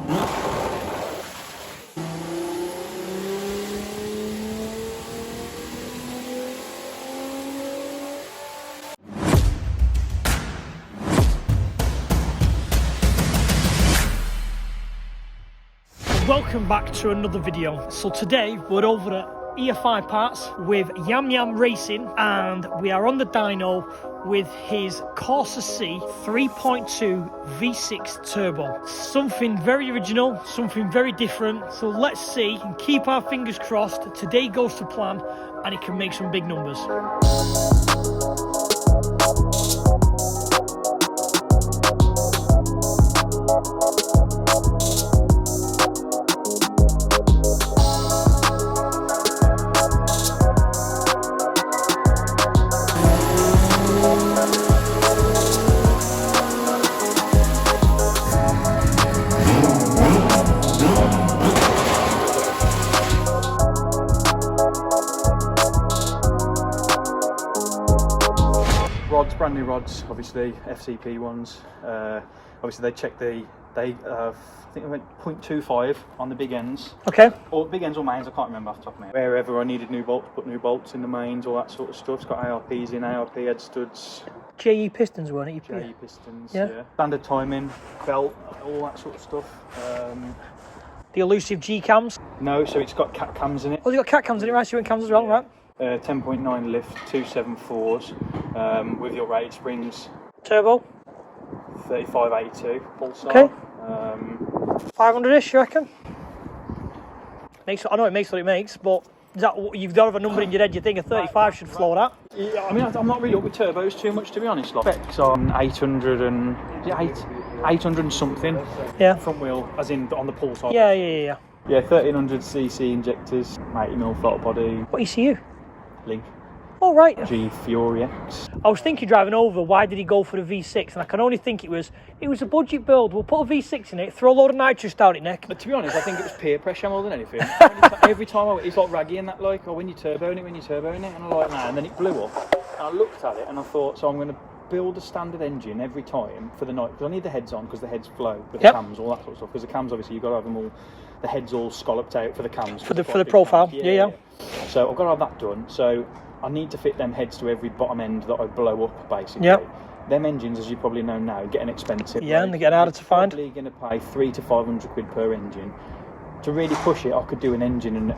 Welcome back to another video. So today we're over at EFI Parts with Yam Yam Racing, and we are on the dyno with his Corsa C 3.2 V6 Turbo. Something very original, something very different. So let's see and keep our fingers crossed today goes to plan and it can make some big numbers. Rods, brand new rods, obviously FCP ones. Obviously they checked I think it went 0.25 on the big ends. Okay. Or big ends or mains, I can't remember off the top of my head. Wherever I needed new bolts, put new bolts in the mains, all that sort of stuff. It's got ARPs in, ARP head studs. JE pistons, weren't it? JE pistons, yeah. Standard timing, belt, all that sort of stuff. The elusive G cams. No, so it's got cat cams in it. Oh, you got cat cams in it, right? So you went cams as well, right? 10.9 lift, 274s, with your rated springs. Turbo. 3582 pulsar. Okay. 500ish, you reckon? I know it makes what it makes, but is that you've got to have a number in your head you think a 35 should floor that? Yeah, I mean, I'm not really up with turbos too much, to be honest. Like, specs on 800 and something. Yeah. Front wheel, as in on the pulsar. Yeah. Yeah, 1300cc injectors, 80mm throttle body. What ECU? Link. Oh, right. G Fury X. I was thinking driving over, why did he go for the V6? And I can only think it was a budget build. We'll put a V6 in it, throw a load of nitrous down it neck. But to be honest, I think it was peer pressure more than anything. Every time it's like raggy and that, like, oh, when you're turboing it, and I'm like, nah, and then it blew up. And I looked at it and I thought, so I'm going to build a standard engine every time for the night, because I need the heads on, because the heads flow with the cams, all that sort of stuff. Because the cams, obviously, you've got to have them all, the heads all scalloped out for the cams. For the profile, yeah. So I've got to have that done. So I need to fit them heads to every bottom end that I blow up, basically. Yep. Them engines, as you probably know now, are getting expensive. Yeah, and they're getting harder to find. You're probably going to pay 300 to 500 quid per engine. To really push it, I could do an engine and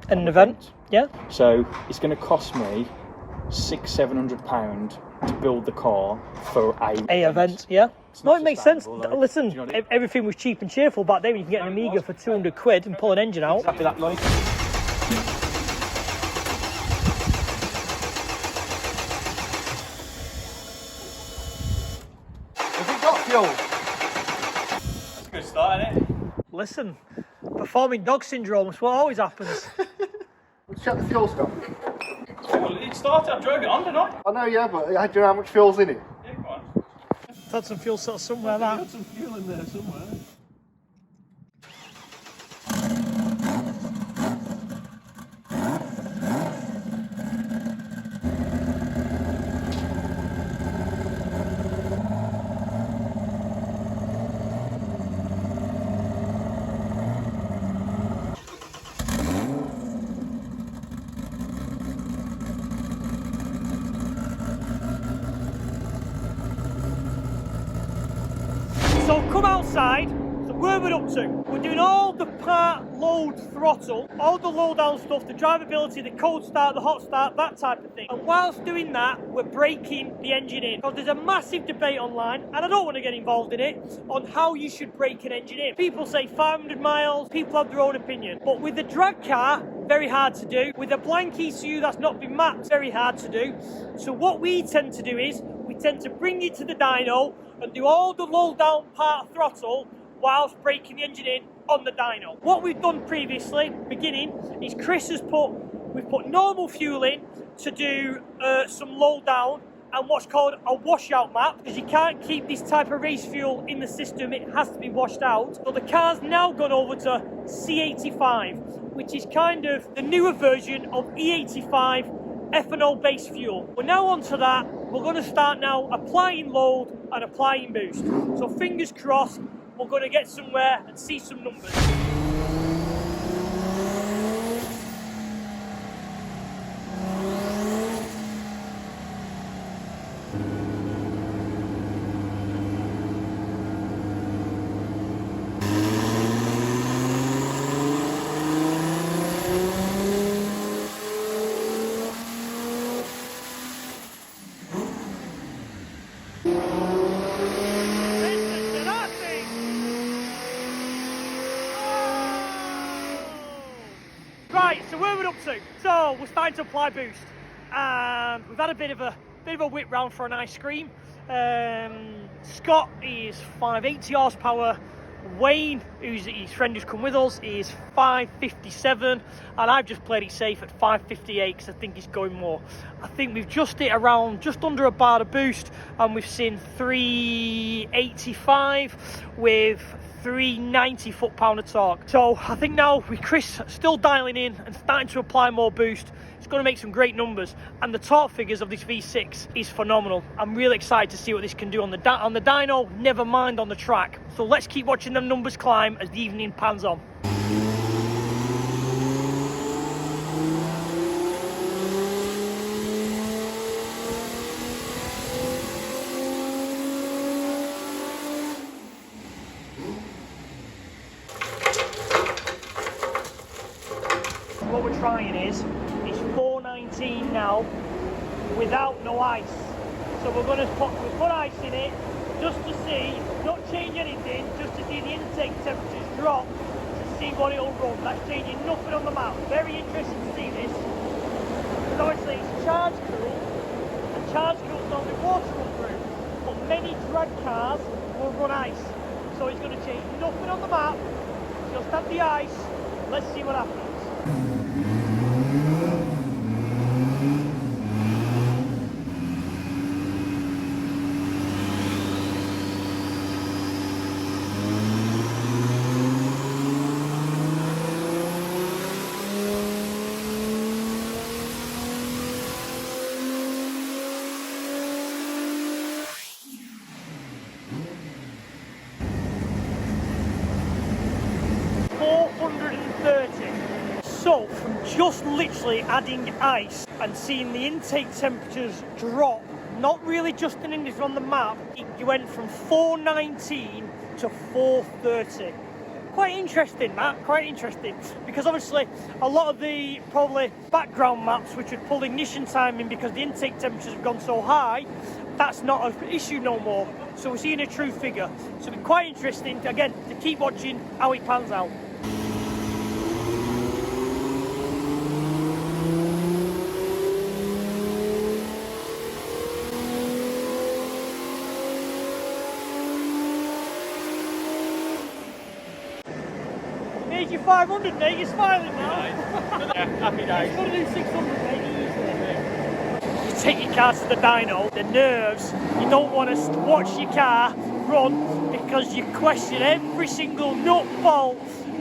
an event. Yeah. So it's going to cost me £600-700 to build the car for a event. Yeah. No, it makes sense. Like, listen, you know what I mean? everything was cheap and cheerful back then. You can get an Amiga for 200 quid and pull an engine out. Exactly that, like. That's a good start, isn't it? Listen, performing dog syndrome is what always happens. Let's check the fuel stuff. Well, it started, I drove it on, didn't I? I know, yeah, but do you know how much fuel's in it? Yeah, go on. Had some fuel cells somewhere, that. Got some fuel in there somewhere. So come outside, so where we're up to, we're doing all the part load throttle, all the low down stuff, the drivability, the cold start, the hot start, that type of thing. And whilst doing that, we're breaking the engine in. Because there's a massive debate online, and I don't want to get involved in it, on how you should break an engine in. People say 500 miles, people have their own opinion. But with the drag car, very hard to do. With a blank ECU that's not been mapped, very hard to do. So what we tend to do is, we tend to bring it to the dyno and do all the low down part throttle whilst breaking the engine in on the dyno. What we've done previously, beginning, is we've put normal fuel in to do some low down and what's called a washout map, because you can't keep this type of race fuel in the system, it has to be washed out. So the car's now gone over to C85, which is kind of the newer version of E85 ethanol based fuel. We're now onto that. We're going to start now applying load and applying boost. So fingers crossed, we're going to get somewhere and see some numbers. Right, so where we're up to? So we're starting to apply boost, and we've had a bit of a whip round for an ice cream. Scott is 580 horsepower. Wayne, who's his friend who's come with us, is 557, and I've just played it safe at 558 because I think it's going more. I think we've just hit around just under a bar to boost, and we've seen 385 with 390 foot-pound of torque. So I think now with Chris still dialing in and starting to apply more boost, it's going to make some great numbers, and the torque figures of this V6 is phenomenal. I'm really excited to see what this can do on the dyno, never mind on the track. So let's keep watching them numbers climb as the evening pans on. What we're trying is 419 now without no ice. So we're going to put ice in it just to see, not change anything, just to see the intake temperatures drop to see what it'll run. That's changing nothing on the map. Very interesting to see this. Because obviously it's charge cool, and charge cool is only water run through, but many drag cars will run ice. So it's going to change nothing on the map, just have the ice. Let's see what happens. So, from just literally adding ice and seeing the intake temperatures drop, not really just an indicator on the map, it went from 419 to 430. Quite interesting, that, quite interesting. Because obviously, a lot of the probably background maps which would pull ignition time in because the intake temperatures have gone so high, that's not an issue no more. So we're seeing a true figure. So it'll be quite interesting, again, to keep watching how it pans out. Made you 500, mate. You're smiling now. Yeah, happy days. You've got to do 600, mate, easily. You take your car to the dyno, the nerves, you don't want to watch your car run because you question every single nut bolt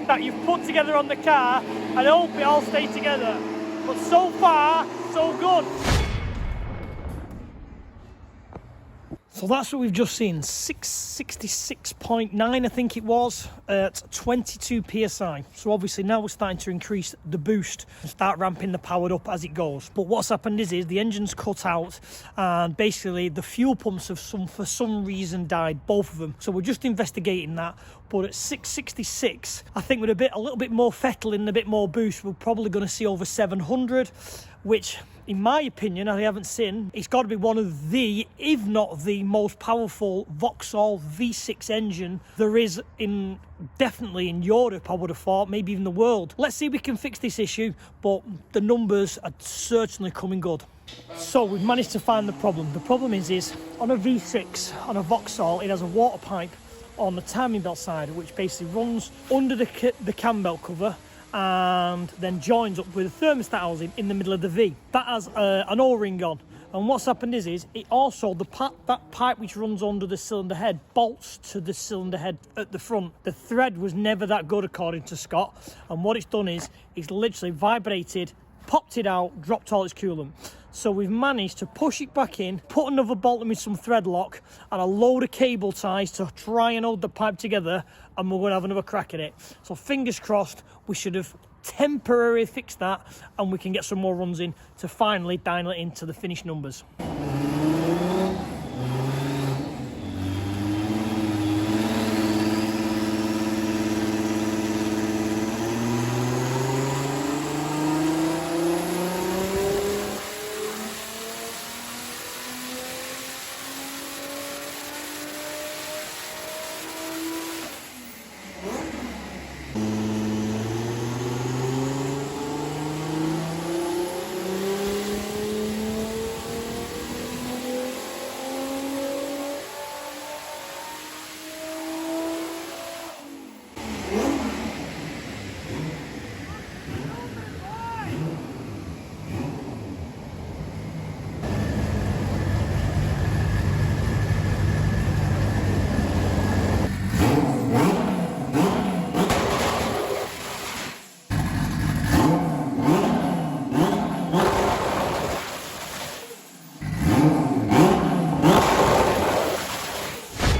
that you've put together on the car and hope it all stays together. But so far, so good. So that's what we've just seen, 666.9 I think it was, at 22 PSI. So obviously now we're starting to increase the boost and start ramping the power up as it goes. But what's happened is the engine's cut out and basically the fuel pumps have for some reason died, both of them. So we're just investigating that. But at 666, I think with a little bit more fettle and a bit more boost, we're probably going to see over 700, which in my opinion, I haven't seen, it's got to be one of the, if not the most powerful Vauxhall V6 engine there is definitely in Europe, I would have thought, maybe even the world. Let's see if we can fix this issue, but the numbers are certainly coming good. So we've managed to find the problem. The problem is on a V6, on a Vauxhall, it has a water pipe on the timing belt side, which basically runs under the cam belt cover and then joins up with the thermostat housing in the middle of the V. That has an O-ring on, and what's happened is it also, that pipe which runs under the cylinder head bolts to the cylinder head at the front. The thread was never that good according to Scott, and what it's done is it's literally vibrated popped it out, dropped all its coolant. So we've managed to push it back in, put another bolt in with some thread lock and a load of cable ties to try and hold the pipe together, and we're going to have another crack at it. So fingers crossed, we should have temporarily fixed that and we can get some more runs in to finally dial it into the finished numbers.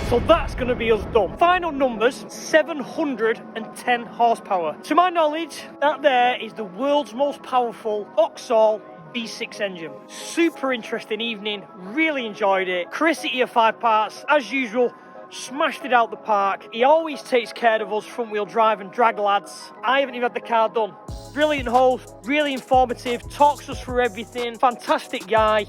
So that's going to be us done. Final numbers, 710 horsepower. To my knowledge, that there is the world's most powerful Vauxhall V6 engine. Super interesting evening, really enjoyed it. Chris at EFI Parts, as usual, smashed it out the park. He always takes care of us front wheel drive and drag lads. I haven't even had the car done. Brilliant host, really informative, talks us through everything. Fantastic guy.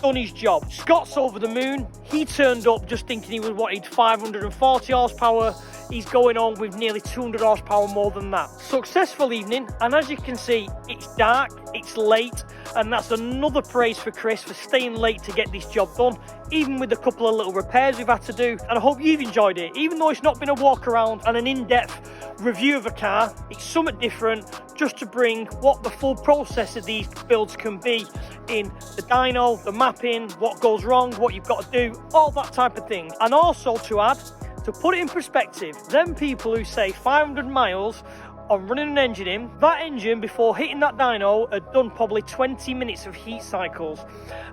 Done his job. Scott's over the moon. He turned up just thinking he was wanted 540 horsepower. He's going on with nearly 200 horsepower more than that. Successful evening, and as you can see, it's dark, it's late, and that's another praise for Chris for staying late to get this job done, even with a couple of little repairs we've had to do. And I hope you've enjoyed it. Even though it's not been a walk around and an in-depth review of a car, it's something different, just to bring what the full process of these builds can be in the dyno, the mapping, what goes wrong, what you've got to do, all that type of thing. And also to add, to put it in perspective, them people who say 500 miles on running an engine in, that engine before hitting that dyno had done probably 20 minutes of heat cycles.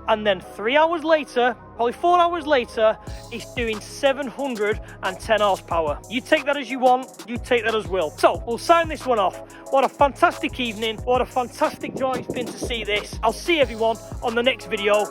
And then 3 hours later, probably 4 hours later, it's doing 710 horsepower. You take that as you want, you take that as will. So, we'll sign this one off. What a fantastic evening, what a fantastic joy it's been to see this. I'll see everyone on the next video.